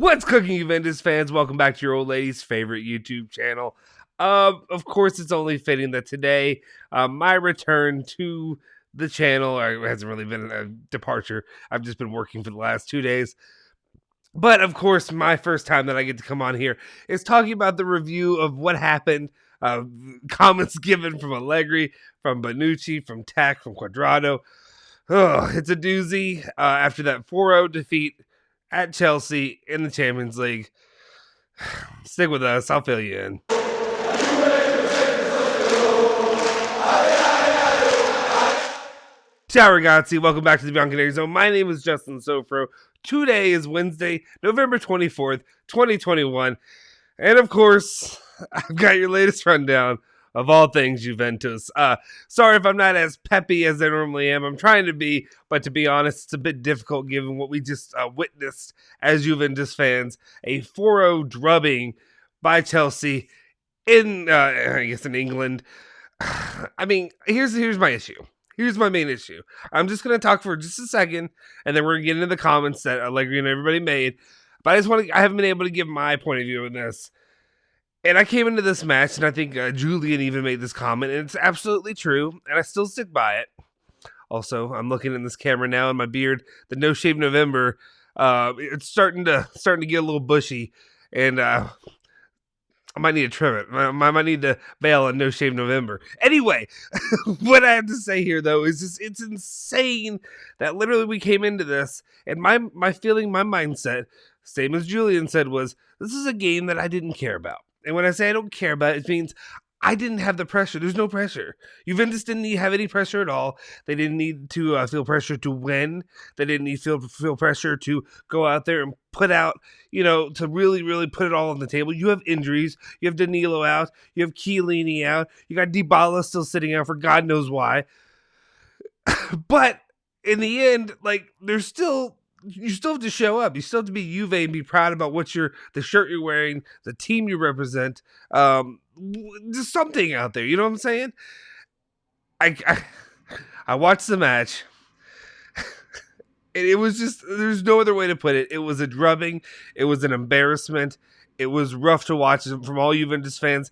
What's cooking, Juventus fans? Welcome back to your old lady's favorite YouTube channel. Of course, it's only fitting that today, my return to the channel, or it hasn't really been a departure. I've just been working for the last 2 days. But of course, my first time that I get to come on here is talking about the review of what happened. Comments given from Allegri, from Bonucci, from Tack, from Cuadrado. Oh, it's a doozy. After that 4-0 defeat at Chelsea in the Champions League. Stick with us. I'll fill you in. Ciao ragazzi, welcome back to the Bianconeri Zone. My name is Justin Sofro. Today is Wednesday, November 24th, 2021. And of course, I've got your latest rundown of all things Juventus. Sorry if I'm not as peppy as I normally am. I'm trying to be, but to be honest, it's a bit difficult given what we just witnessed as Juventus fans. A 4-0 drubbing by Chelsea in, I guess, in England. I mean, here's my issue. Here's my main issue. I'm just going to talk for just a second, and then we're going to get into the comments that Allegri and everybody made. But I haven't been able to give my point of view on this. And I came into this match, and I think Julian even made this comment, and it's absolutely true, and I still stick by it. Also, I'm looking in this camera now, and my beard, the No Shave November, it's starting to get a little bushy, and I might need to trim it. I might need to bail on No Shave November. Anyway, what I have to say here, though, is just it's insane that literally we came into this, and my feeling, my mindset, same as Julian said, was this is a game that I didn't care about. And when I say I don't care about it, it means I didn't have the pressure. There's no pressure. Juventus didn't have any pressure at all. They didn't need to feel pressure to win. They didn't need to feel pressure to go out there and put out, to really, really put it all on the table. You have injuries. You have Danilo out. You have Chiellini out. You got Dybala still sitting out for God knows why. But in the end, you still have to show up. You still have to be Juve and be proud about the shirt you're wearing, the team you represent. Just something out there. You know what I'm saying? I watched the match. And it was just, there's no other way to put it. It was a drubbing. It was an embarrassment. It was rough to watch from all Juventus fans.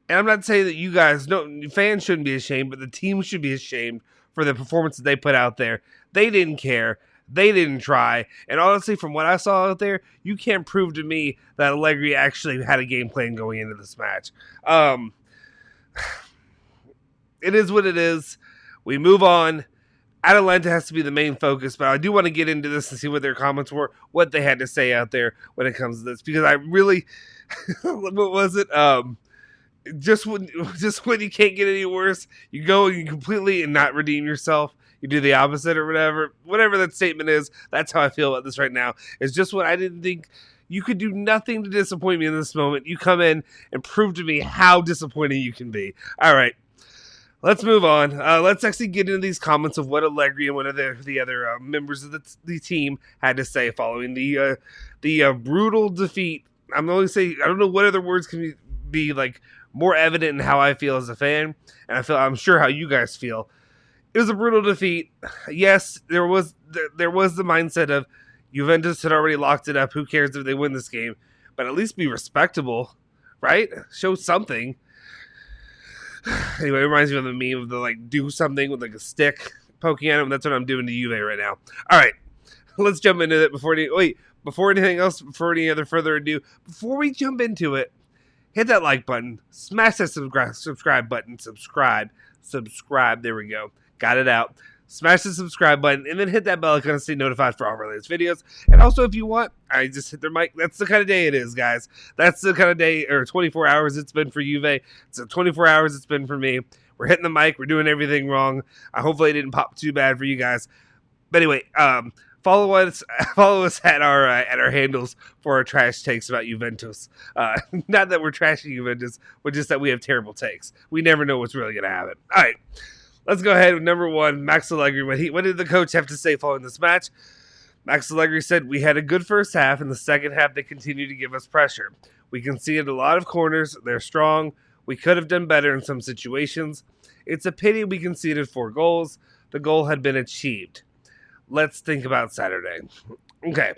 And I'm not saying that you guys, no, fans shouldn't be ashamed, but the team should be ashamed for the performance that they put out there. They didn't care. They didn't try. And honestly, from what I saw out there, you can't prove to me that Allegri actually had a game plan going into this match. It is what it is. We move on. Atalanta has to be the main focus, but I do want to get into this and see what their comments were, what they had to say out there when it comes to this, because I really, what was it? Just when you can't get any worse, you go and you completely and not redeem yourself. You do the opposite or whatever that statement is. That's how I feel about this right now. It's just what I didn't think. You could do nothing to disappoint me in this moment. You come in and prove to me how disappointing you can be. All right, let's move on. Let's actually get into these comments of what Allegri and one of the other members of the team had to say following the brutal defeat. I'm only saying, I don't know what other words can be like more evident in how I feel as a fan, and I'm sure how you guys feel. It was a brutal defeat. Yes, there was the mindset of Juventus had already locked it up. Who cares if they win this game? But at least be respectable, right? Show something. Anyway, it reminds me of the meme of the do something with a stick poking at him. That's what I'm doing to Juve right now. All right, let's jump into it. Before anything else, before any other further ado, before we jump into it, hit that like button, smash that subscribe button, subscribe. There we go. Got it out. Smash the subscribe button and then hit that bell icon to stay notified for all our latest videos. And also, if you want, I just hit their mic. That's the kind of day it is, guys. That's the kind of day, or 24 hours it's been for Juve. It's 24 hours it's been for me. We're hitting the mic. We're doing everything wrong. Hopefully it didn't pop too bad for you guys. But anyway, follow us at our handles for our trash takes about Juventus. Not that we're trashing Juventus, but just that we have terrible takes. We never know what's really going to happen. All right. Let's go ahead with number one, Max Allegri. What did the coach have to say following this match? Max Allegri said, "We had a good first half. In the second half, they continued to give us pressure. We conceded a lot of corners. They're strong. We could have done better in some situations. It's a pity we conceded 4 goals. The goal had been achieved. Let's think about Saturday." Okay.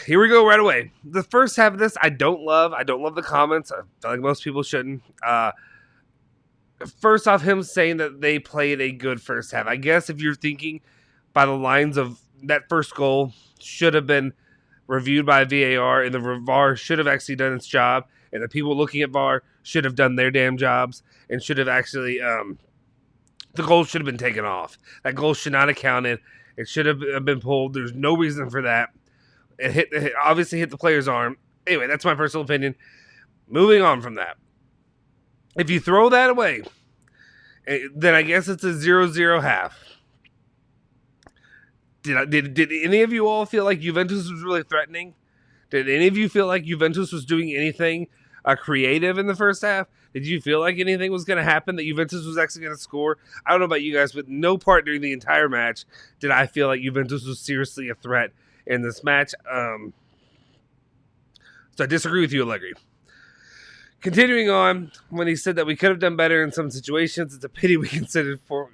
here we go right away. The first half of this, I don't love. I don't love the comments. I feel like most people shouldn't. First off, him saying that they played a good first half. I guess if you're thinking by the lines of that first goal should have been reviewed by VAR, and the VAR should have actually done its job, and the people looking at VAR should have done their damn jobs, and should have actually the goal should have been taken off. That goal should not have counted. It should have been pulled. There's no reason for that. It obviously hit the player's arm. Anyway, that's my personal opinion. Moving on from that. If you throw that away, then I guess it's a 0-0 half. Did any of you all feel like Juventus was really threatening? Did any of you feel like Juventus was doing anything creative in the first half? Did you feel like anything was going to happen, that Juventus was actually going to score? I don't know about you guys, but no part during the entire match did I feel like Juventus was seriously a threat in this match. So I disagree with you, Allegri. Continuing on, when he said that we could have done better in some situations, it's a pity we conceded 4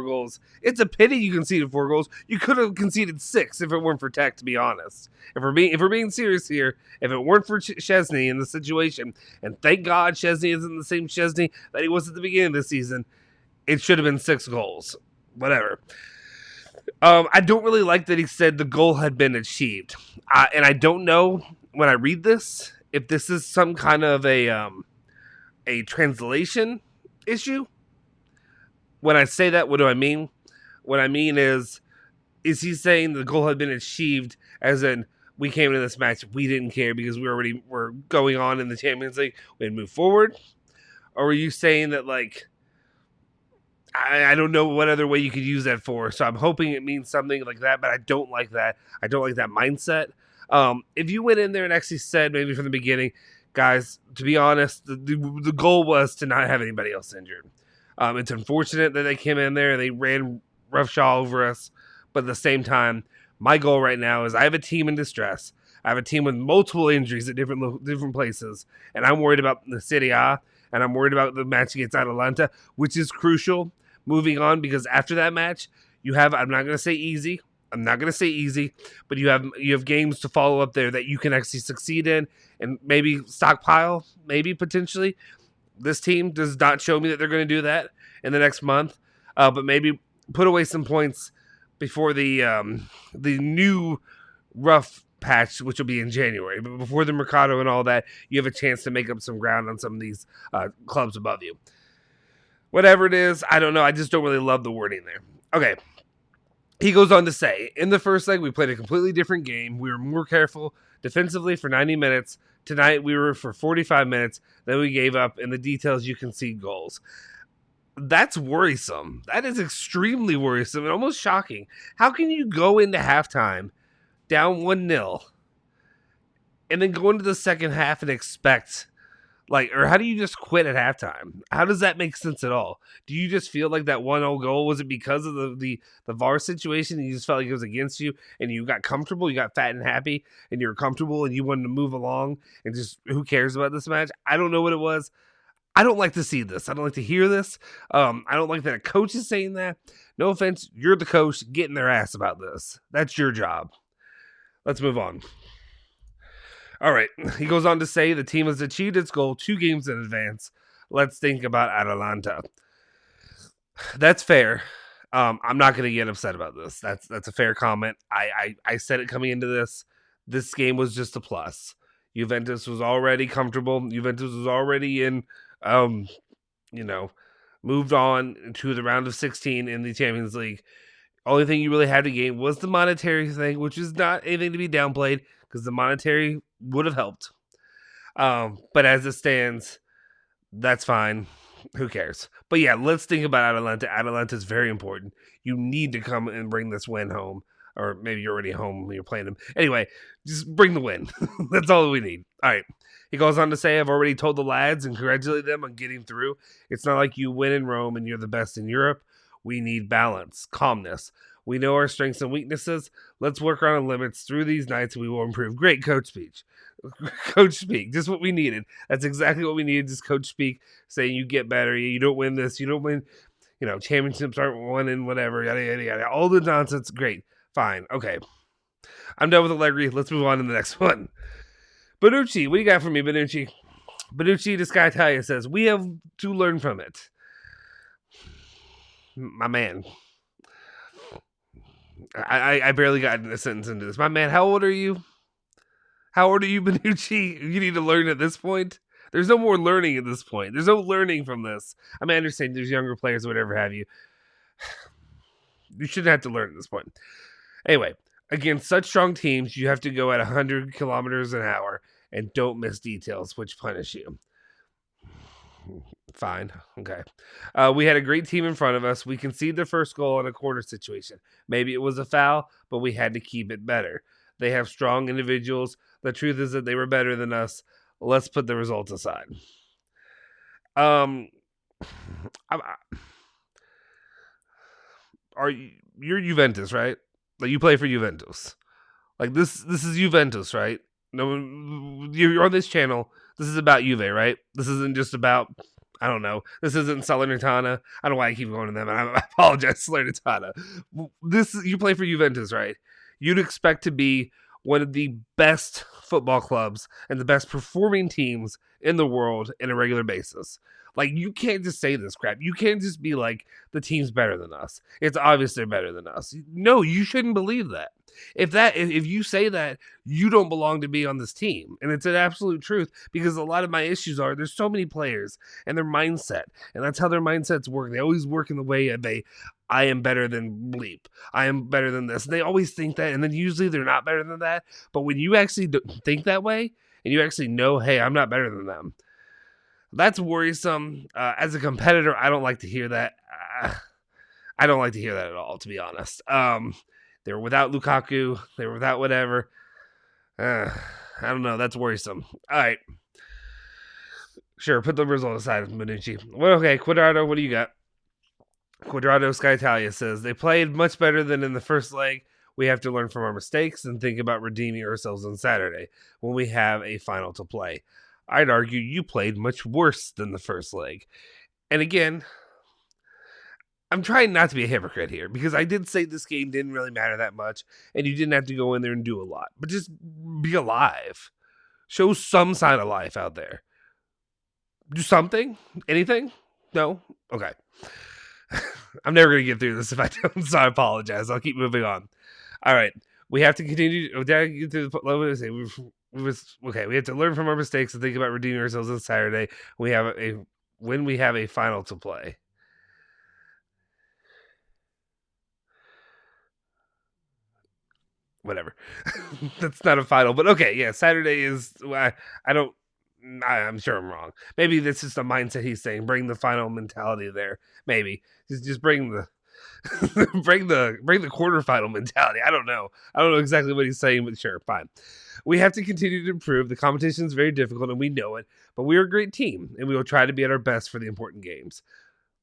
goals. It's a pity you conceded 4 goals. You could have conceded 6 if it weren't for Tech, to be honest. If we're being serious here, if it weren't for Szczesny in the situation, and thank God Szczesny isn't the same Szczesny that he was at the beginning of the season, it should have been 6 goals. Whatever. I don't really like that he said the goal had been achieved. And I don't know, when I read this, if this is some kind of a translation issue. When I say that, what do I mean? What I mean is he saying the goal had been achieved as in we came into this match, we didn't care because we already were going on in the Champions League, we had moved forward? Or were you saying that, like, I don't know what other way you could use that for, so I'm hoping it means something like that, but I don't like that. I don't like that mindset. If you went in there and actually said maybe from the beginning, guys, to be honest, the goal was to not have anybody else injured. It's unfortunate that they came in there and they ran roughshod over us, but at the same time, my goal right now is I have a team in distress. I have a team with multiple injuries at different places, and I'm worried about the Serie A, and I'm worried about the match against Atalanta, which is crucial moving on, because after that match, you have, I'm not going to say easy, but you have games to follow up there that you can actually succeed in and maybe stockpile, maybe potentially. This team does not show me that they're going to do that in the next month, but maybe put away some points before the new rough patch, which will be in January. But before the Mercado and all that, you have a chance to make up some ground on some of these clubs above you. Whatever it is, I don't know. I just don't really love the wording there. Okay. He goes on to say, in the first leg, we played a completely different game. We were more careful defensively for 90 minutes. Tonight, we were for 45 minutes. Then we gave up. In the details, you concede goals. That's worrisome. That is extremely worrisome and almost shocking. How can you go into halftime down 1-0 and then go into the second half and expect, like, or how do you just quit at halftime? How does that make sense at all? Do you just feel like that 1-0 goal, was it because of the VAR situation and you just felt like it was against you and you got comfortable, you got fat and happy and you were comfortable and you wanted to move along and just, who cares about this match? I don't know what it was. I don't like to see this. I don't like to hear this. I don't like that a coach is saying that. No offense, you're the coach. Get in their ass about this. That's your job. Let's move on. All right. He goes on to say the team has achieved its goal 2 games in advance. Let's think about Atalanta. That's fair. I'm not going to get upset about this. That's a fair comment. I said it coming into this. This game was just a plus. Juventus was already comfortable. Juventus was already in, moved on to the round of 16 in the Champions League. Only thing you really had to gain was the monetary thing, which is not anything to be downplayed because the monetary would have helped. But as it stands, that's fine. Who cares? But yeah, let's think about Atalanta. Atalanta is very important. You need to come and bring this win home. Or maybe you're already home when you're playing them. Anyway, just bring the win. That's all we need. All right. He goes on to say, I've already told the lads and congratulate them on getting through. It's not like you win in Rome and you're the best in Europe. We need balance, calmness. We know our strengths and weaknesses. Let's work on our limits through these nights and we will improve. Great coach speech. Coach speak. Just what we needed. That's exactly what we needed. Just coach speak saying you get better. You don't win this. You don't win, championships aren't won and whatever. Yada, yada, yada. All the nonsense. Great. Fine. Okay. I'm done with Allegri. Let's move on to the next one. Bonucci, what do you got for me, Bonucci? Bonucci, this guy Talia says, we have to learn from it. My man. I barely got a sentence into this. My man, how old are you? How old are you, Bonucci? You need to learn at this point. There's no more learning at this point. There's no learning from this. I mean, I understand there's younger players or whatever have you. You shouldn't have to learn at this point. Anyway, against such strong teams, you have to go at 100 kilometers an hour and don't miss details, which punish you. Fine. Okay. We had a great team in front of us. We conceded the first goal in a corner situation. Maybe it was a foul, but we had to keep it better. They have strong individuals. The truth is that they were better than us. Let's put the results aside. You're Juventus, right? Like you play for Juventus. Like this is Juventus, right? No, you're on this channel. This is about Juve, right? This isn't just about, I don't know. This isn't Salernitana. I don't know why I keep going to them. I apologize, Salernitana. You play for Juventus, right? You'd expect to be one of the best football clubs and the best performing teams in the world in a regular basis. Like, you can't just say this crap. You can't just be like, the team's better than us. It's obvious they're better than us. No, you shouldn't believe that. If you say that, you don't belong to be on this team. And it's an absolute truth, because a lot of my issues are there's so many players and their mindset, and that's how their mindsets work. They always work in the way of I am better than bleep. I am better than this. They always think that, and then usually they're not better than that. But when you actually think that way, and you actually know, hey, I'm not better than them, that's worrisome. As a competitor, I don't like to hear that. I don't like to hear that at all, to be honest. They were without Lukaku. They were without whatever. I don't know. That's worrisome. All right. Sure, put the result aside, Bonucci. Well, okay, Cuadrado, what do you got? Cuadrado Sky Italia says, they played much better than in the first leg. We have to learn from our mistakes and think about redeeming ourselves on Saturday when we have a final to play. I'd argue you played much worse than the first leg. And again, I'm trying not to be a hypocrite here, because I did say this game didn't really matter that much and you didn't have to go in there and do a lot. But just be alive. Show some sign of life out there. Do something? Anything? No? Okay. I'm never going to get through this if I don't, so I apologize. I'll keep moving on. All right. We have to continue. We have to learn from our mistakes and think about redeeming ourselves on Saturday. When we have a final to play. Whatever. That's not a final, but okay. Yeah, Saturday is. I'm sure I'm wrong. Maybe this is the mindset he's saying. Bring the final mentality there. Maybe just bring the bring the quarterfinal mentality. I don't know exactly what he's saying, but sure, fine. We have to continue to improve. The competition is very difficult, and we know it. But we are a great team, and we will try to be at our best for the important games.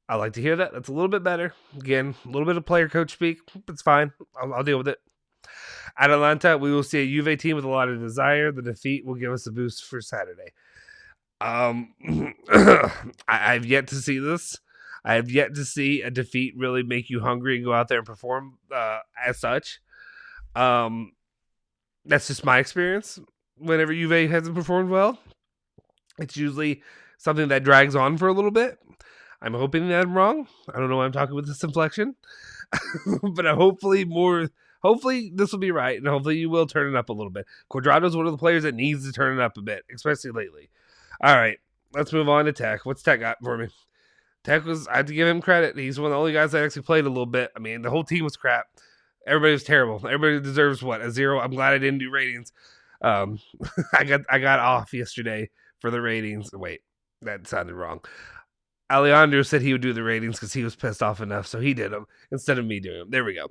I like to hear that. That's a little bit better. Again, a little bit of player coach speak. It's fine. I'll deal with it. Atalanta, we will see a Juve team with a lot of desire. The defeat will give us a boost for Saturday. I've yet to see this. I have yet to see a defeat really make you hungry and go out there and perform as such. That's just my experience. Whenever Juve hasn't performed well, it's usually something that drags on for a little bit. I'm hoping that I'm wrong. I don't know why I'm talking with this inflection. But hopefully this will be right, and hopefully you will turn it up a little bit. Cuadrado's one of the players that needs to turn it up a bit, especially lately. All right, let's move on to Tech. What's Tech got for me? I have to give him credit. He's one of the only guys that actually played a little bit. I mean, the whole team was crap. Everybody was terrible. Everybody deserves a 0. I'm glad I didn't do ratings. I got off yesterday for the ratings. Wait, that sounded wrong. Alejandro said he would do the ratings because he was pissed off enough, so he did them instead of me doing them. There we go.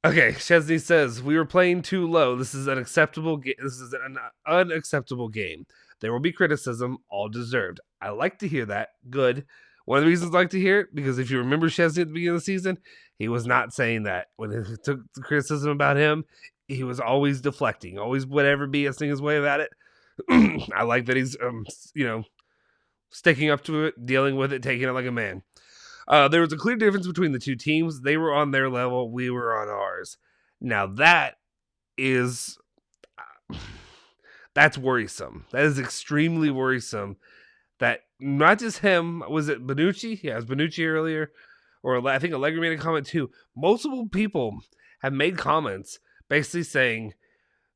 Okay, Chesney says, we were playing too low. This is an unacceptable game. There will be criticism, all deserved. I like to hear that. Good. One of the reasons I like to hear it, because if you remember Chesney at the beginning of the season, he was not saying that. When he took the criticism about him, he was always deflecting, always whatever BSing his way about it. I like that he's, sticking up to it, dealing with it, taking it like a man. There was a clear difference between the two teams. They were on their level. We were on ours. Now that is that's worrisome. That is extremely worrisome. That not just him, was it Bonucci? Yeah, it was Bonucci earlier, or I think Allegri made a comment too. Multiple people have made comments basically saying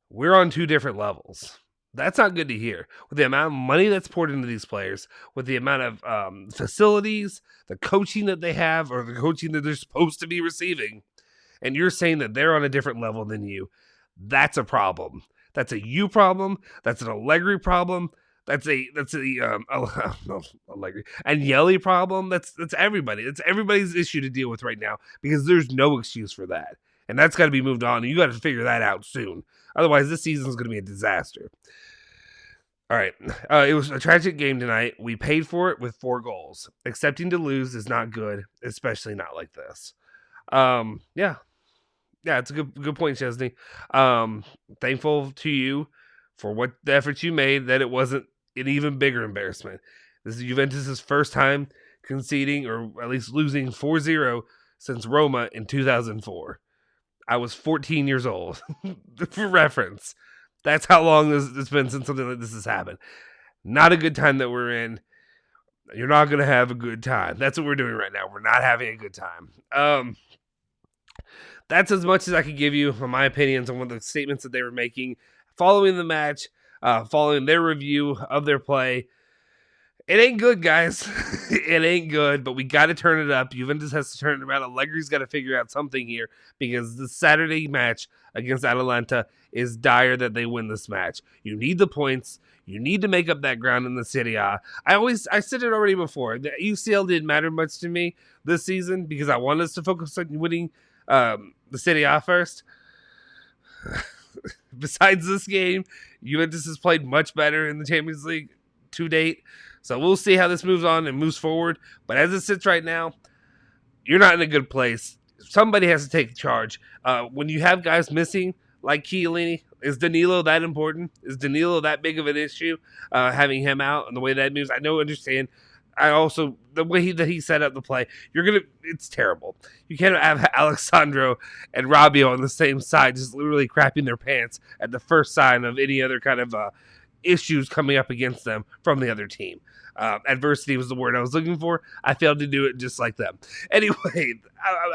we're on two different levels. That's not good to hear. With the amount of money that's poured into these players, with the amount of facilities, the coaching that they have, or the coaching that they're supposed to be receiving, and you're saying that they're on a different level than you, that's a problem. That's a you problem. That's an Allegri problem. That's a Allegri and Yelly problem. That's everybody. It's everybody's issue to deal with right now because there's no excuse for that, and that's got to be moved on. And you got to figure that out soon. Otherwise, this season is going to be a disaster. All right, it was a tragic game tonight. We paid for it with 4 goals. Accepting to lose is not good, especially not like this. Yeah, it's a good point, Chesney. Thankful to you for what the efforts you made, that it wasn't an even bigger embarrassment. This is Juventus' first time conceding, or at least losing 4-0 since Roma in 2004. I was 14 years old, for reference. That's how long it's been since something like this has happened. Not a good time that we're in. You're not going to have a good time. That's what we're doing right now. We're not having a good time. That's as much as I could give you on my opinions on one of the statements that they were making following the match, following their review of their play. It ain't good, guys. It ain't good, but we got to turn it up. Juventus has to turn it around. Allegri's got to figure out something here because the Saturday match against Atalanta is dire that they win this match. You need the points. You need to make up that ground in the Serie A. I said it already before. The UCL didn't matter much to me this season because I wanted us to focus on winning the Serie A first. Besides this game, Juventus has played much better in the Champions League to date. So we'll see how this moves on and moves forward. But as it sits right now, you're not in a good place. Somebody has to take charge. When you have guys missing, like Chiellini, is Danilo that important? Is Danilo that big of an issue? Having him out and the way that moves, I don't understand. I also, the way that he set up the play, it's terrible. You can't have Alexandro and Rabiot on the same side, just literally crapping their pants at the first sign of any other kind of issues coming up against them from the other team. Adversity was the word I was looking for. I failed to do it just like them. Anyway,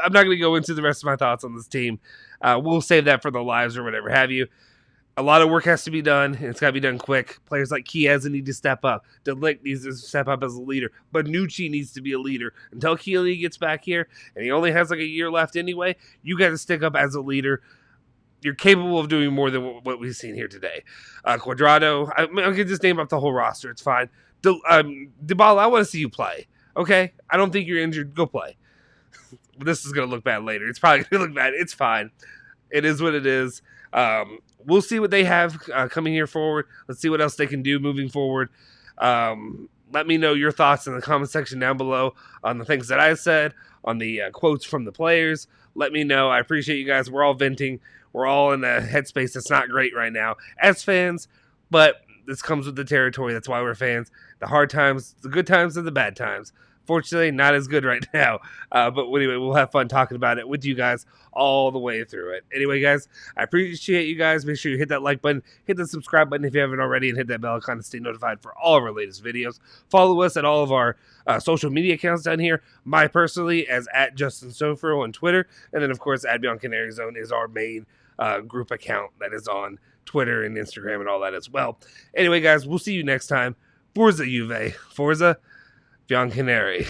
I'm not going to go into the rest of my thoughts on this team. We'll save that for the lives or whatever have you. A lot of work has to be done, and it's got to be done quick. Players like Chiesa need to step up. De Ligt needs to step up as a leader. Bonucci needs to be a leader. Until Chiellini gets back here, and he only has like a year left anyway, you got to stick up as a leader. You're capable of doing more than what we've seen here today. Cuadrado, I can just name up the whole roster. It's fine. Dybala, I want to see you play. Okay? I don't think you're injured. Go play. This is going to look bad later. It's probably going to look bad. It's fine. It is what it is. We'll see what they have coming here forward. Let's see what else they can do moving forward. Let me know your thoughts in the comment section down below on the things that I said, on the quotes from the players. Let me know. I appreciate you guys. We're all venting. We're all in a headspace that's not great right now as fans, but this comes with the territory. That's why we're fans. The hard times, the good times, and the bad times. Fortunately, not as good right now. But anyway, we'll have fun talking about it with you guys all the way through it. Anyway, guys, I appreciate you guys. Make sure you hit that like button, hit the subscribe button if you haven't already, and hit that bell icon to stay notified for all of our latest videos. Follow us at all of our social media accounts down here. My personally as @JustinSofro on Twitter. And then, of course, @Bianconerizone is our main group account that is on Twitter and Instagram and all that as well. Anyway, guys, we'll see you next time. Forza Juve. Forza Bianconeri.